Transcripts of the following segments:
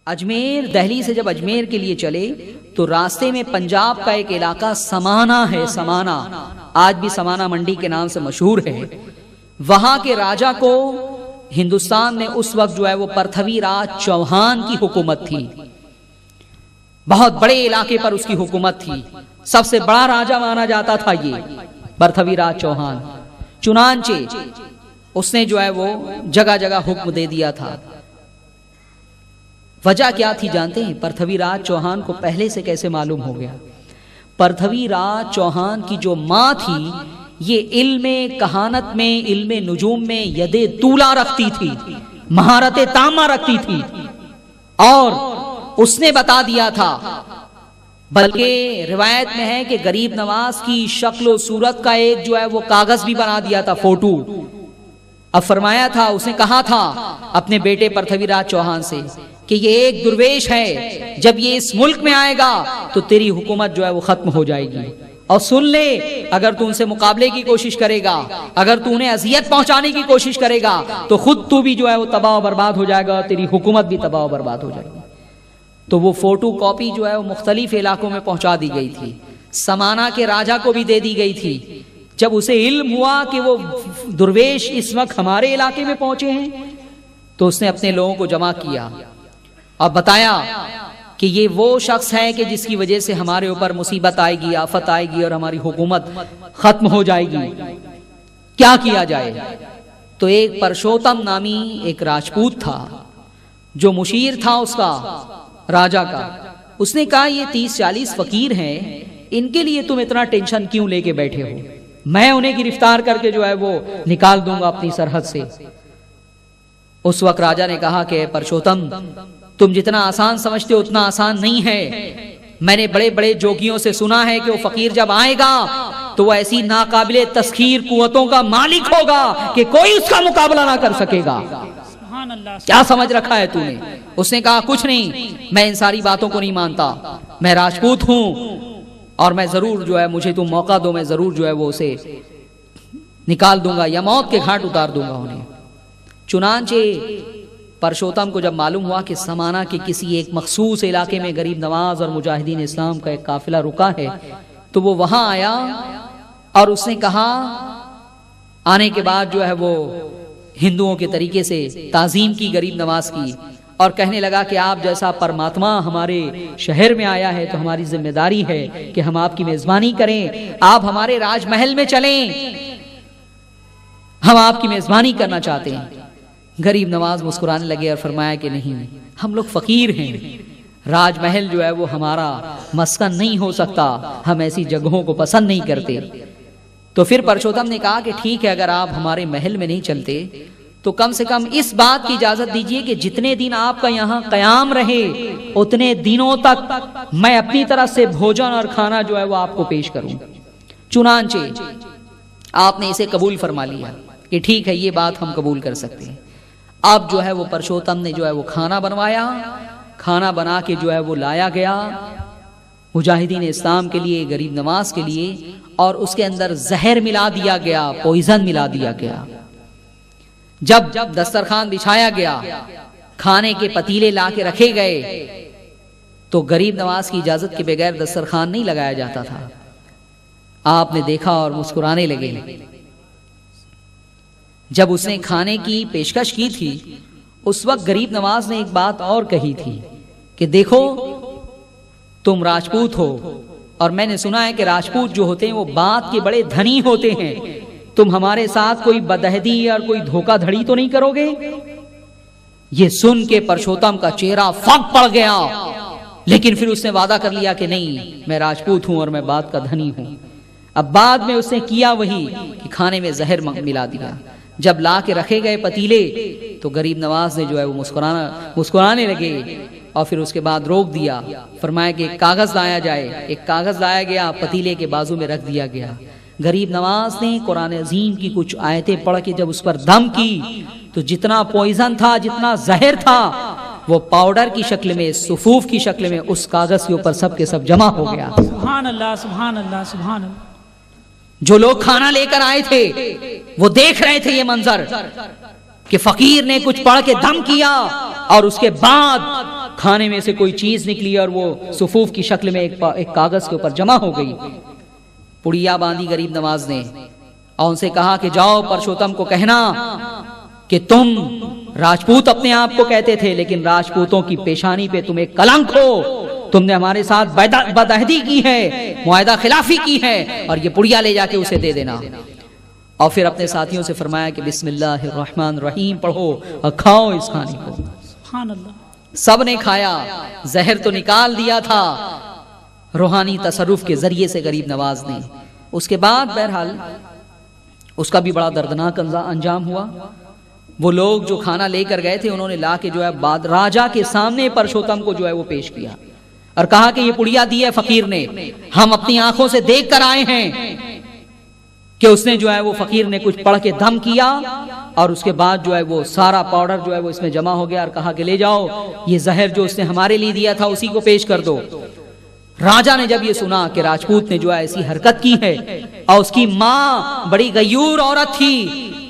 اجمیر دہلی سے جب اجمیر کے لیے چلے تو راستے میں پنجاب کا ایک علاقہ سمانا ہے، سمانا آج بھی سمانا منڈی کے نام سے مشہور ہے. وہاں کے راجا کو ہندوستان میں اس وقت جو ہے وہ پرتھوی راج چوہان کی حکومت تھی. بہت بڑے علاقے پر اس کی حکومت تھی. سب سے بڑا راجا مانا جاتا تھا یہ پرتھوی راج چوہان. چنانچہ اس نے جو ہے وہ جگہ جگہ حکم دے دیا تھا. وجہ کیا تھی جانتے ہیں؟ پرتھوی راج چوہان کو پہلے سے کیسے معلوم ہو گیا؟ پرتھوی راج چوہان کی جو ماں تھی یہ علم کہانت میں، علم نجوم میں ید طولا رکھتی تھی، مہارت تامہ رکھتی تھی، اور اس نے بتا دیا تھا. بلکہ روایت میں ہے کہ غریب نواز کی شکل و صورت کا ایک جو ہے وہ کاغذ بھی بنا دیا تھا، فوٹو. اب فرمایا تھا، اس نے کہا تھا اپنے بیٹے پرتھوی راج چوہان سے کہ یہ ایک درویش ہے، جب یہ اس ملک میں آئے گا تو تیری حکومت جو ہے وہ ختم ہو جائے گی. اور سن لے، اگر تو ان سے مقابلے کی کوشش کرے گا، اگر تو انہیں اذیت پہنچانے کی کوشش کرے گا تو خود تو بھی جو ہے وہ تباہ و برباد ہو جائے گا اور تیری حکومت بھی تباہ و برباد ہو جائے گی. تو وہ فوٹو کاپی جو ہے وہ مختلف علاقوں میں پہنچا دی گئی تھی. سمانا کے راجا کو بھی دے دی گئی تھی. جب اسے علم ہوا کہ وہ درویش اس وقت ہمارے علاقے میں پہنچے ہیں تو اس نے اپنے لوگوں کو جمع کیا اور بتایا کہ یہ وہ شخص ہے کہ جس کی وجہ سے ہمارے اوپر مصیبت آئے گی، آفت آئے گی اور ہماری حکومت ختم ہو جائے گی. کیا کیا جائے؟ تو ایک پرشوتم نامی ایک راجپوت تھا جو مشیر تھا اس کا، راجا کا. اس نے کہا یہ 30-40 فقیر ہیں، ان کے لیے تم اتنا ٹینشن کیوں لے کے بیٹھے ہو؟ میں انہیں گرفتار کر کے جو ہے وہ نکال دوں گا اپنی سرحد سے. اس وقت راجا نے کہا کہ پرشوتم، تم جتنا آسان سمجھتے ہو اتنا آسان نہیں ہے. میں نے بڑے بڑے جوگیوں سے سنا ہے کہ وہ فقیر جب آئے گا تو وہ ایسی ناقابل تسخیر قوتوں کا مالک ہوگا کہ کوئی اس کا مقابلہ نہ کر سکے گا. کیا سمجھ رکھا ہے تو نے؟ اس نے کہا کچھ نہیں، میں ان ساری باتوں کو نہیں مانتا. میں راجپوت ہوں اور میں ضرور جو ہے، مجھے تم موقع دو، میں ضرور جو ہے وہ اسے نکال دوں گا یا موت کے گھاٹ اتار دوں گا انہیں. چنانچہ پرشوتم کو جب معلوم ہوا کہ سمانا کے کسی ایک مخصوص علاقے میں غریب نواز اور مجاہدین اسلام کا ایک قافلہ رکا ہے تو وہ وہاں آیا اور اس نے کہا، آنے کے بعد جو ہے وہ ہندوؤں کے طریقے سے تعظیم کی غریب نواز کی اور کہنے لگا کہ آپ جیسا پرماتما ہمارے شہر میں آیا ہے تو ہماری ذمہ داری ہے کہ ہم آپ کی میزبانی کریں، آپ ہمارے راج محل میں چلیں، ہم آپ کی میزبانی کرنا چاہتے ہیں. غریب نواز مسکرانے لگے اور فرمایا کہ نہیں، ہم لوگ فقیر ہیں، راج محل جو ہے وہ ہمارا مسکن نہیں ہو سکتا، ہم ایسی جگہوں کو پسند نہیں کرتے. تو پھر پرشوتم نے کہا کہ ٹھیک ہے، اگر آپ ہمارے محل میں نہیں چلتے تو کم سے کم اس بات کی اجازت دیجئے کہ جتنے دن آپ کا یہاں قیام رہے اتنے دنوں تک میں اپنی طرف سے بھوجن اور کھانا جو ہے وہ آپ کو پیش کروں. چنانچہ آپ نے اسے قبول فرما لیا کہ ٹھیک ہے، یہ بات ہم قبول کر سکتے ہیں. اب جو ہے وہ پرشوتم نے جو ہے وہ کھانا بنوایا، کھانا بنا کے جو ہے وہ لایا گیا مجاہدین اسلام کے لیے، غریب نواز کے لیے، اور اس کے اندر زہر ملا دیا گیا، پوائزن ملا دیا گیا. جب دسترخوان بچھایا گیا، کھانے کے پتیلے لا کے رکھے گئے تو غریب نواز کی اجازت کے بغیر دسترخوان نہیں لگایا جاتا تھا. آپ نے دیکھا اور مسکرانے لگے. جب اس نے کھانے کی پیشکش کی تھی اس وقت غریب نواز نے ایک بات اور کہی تھی کہ دیکھو تم راجپوت ہو اور میں نے سنا ہے کہ راجپوت جو ہوتے ہیں وہ بات کے بڑے دھنی ہوتے ہیں، تم ہمارے ساتھ کوئی بدعہدی اور کوئی دھوکہ دھڑی تو نہیں کرو گے؟ یہ سن کے پرشوتم کا چہرہ پھک پڑ گیا، لیکن پھر اس نے وعدہ کر لیا کہ نہیں، میں راجپوت ہوں اور میں بات کا دھنی ہوں. اب بعد میں اس نے کیا وہی کہ کھانے میں زہر ملا دیا. جب لا کے رکھے گئے پتیلے تو غریب نواز نے جو ہے وہ مسکرانے لگے اور پھر اس کے بعد روک دیا. فرمایا کہ ایک کاغذ لایا جائے. ایک کاغذ لایا گیا، پتیلے کے بازو میں رکھ دیا گیا. غریب نواز نے قرآن عظیم کی کچھ آیتیں پڑھ کے جب اس پر دم کی تو جتنا پوائزن تھا، جتنا زہر تھا، وہ پاؤڈر کی شکل میں، صفوف کی شکل میں اس کاغذ کے اوپر سب کے سب جمع ہو گیا. سبحان اللہ، سبحان اللہ، سبحان اللہ. جو لوگ کھانا لے کر آئے تھے وہ دیکھ رہے تھے یہ منظر کہ فقیر نے کچھ پڑھ کے دم کیا اور اس کے بعد کھانے میں سے کوئی چیز نکلی اور وہ صفوف کی شکل میں ایک کاغذ کے اوپر جمع ہو گئی. پڑیا باندھی غریب نواز نے اور ان سے کہا کہ جاؤ پرشوتم کو کہنا کہ تم راجپوت اپنے آپ کو کہتے تھے لیکن راجپوتوں کی پیشانی پہ تم ایک کلنک ہو. تم نے ہمارے ساتھ بدعہدی کی ہے, معاہدہ خلافی کی ہے, اور یہ پڑیا لے جا کے اسے دے دینا. اور پھر اپنے ساتھیوں سے فرمایا کہ بسم اللہ الرحمن الرحیم پڑھو اور کھاؤ اس کھانے کو. سبحان اللہ. سب نے کھایا. زہر تو نکال دیا تھا روحانی تصرف کے ذریعے سے غریب نواز نے. اس کے بعد بہرحال اس کا بھی بڑا دردناک انجام ہوا. وہ لوگ جو کھانا لے کر گئے تھے انہوں نے لا کے جو ہے راجا کے سامنے پرشوتم کو جو ہے وہ پیش کیا اور کہا کہ یہ پڑیا دی ہے فقیر نے, ہم اپنی آنکھوں سے دیکھ کر آئے ہیں کہ اس نے جو ہے وہ فقیر نے کچھ پڑھ کے دم کیا اور اس کے بعد جو ہے وہ سارا پاؤڈر جو ہے وہ اس میں جمع ہو گیا اور کہا کہ لے جاؤ یہ زہر جو اس نے ہمارے لیے دیا تھا اسی کو پیش کر دو. راجا نے جب یہ سنا کہ راجپوت نے جو ہے ایسی حرکت کی ہے اور اس کی ماں بڑی غیور عورت تھی,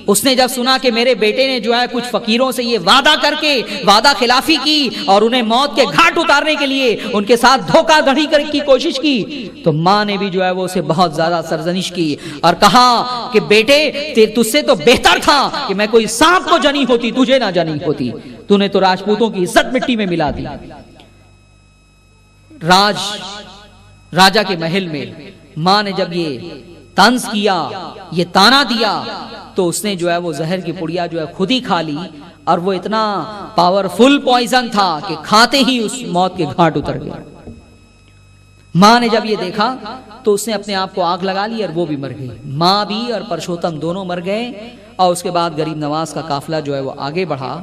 اس نے جب سنا کہ میرے بیٹے نے جو ہے کچھ فقیروں سے یہ وعدہ کر کے وعدہ خلافی کی اور انہیں موت کے گھاٹ اتارنے کے لیے ان کے ساتھ دھوکہ دھڑی کی کوشش کی, تو ماں نے بھی جو ہے وہ اسے بہت زیادہ سرزنش کی اور کہا کہ بیٹے تجھ سے تو بہتر تھا کہ میں کوئی سانپ کو جنی ہوتی, تجھے نہ جنی ہوتی. تو نے تو راجپوتوں کی عزت مٹی میں ملا دی. راجا کے محل میں ماں نے جب یہ طنز کیا, یہ تانا دیا, تو اس نے جو ہے وہ زہر کی پڑیا جو ہے خود ہی کھا لی اور وہ اتنا پاورفل پوائزن تھا کہ کھاتے ہی اس موت کے گھاٹ اتر گیا. ماں نے جب یہ دیکھا تو اس نے اپنے آپ کو آگ لگا لی اور وہ بھی مر گئی. ماں بھی اور پرشوتم دونوں مر گئے اور اس کے بعد غریب نواز کا قافلہ جو ہے وہ آگے بڑھا.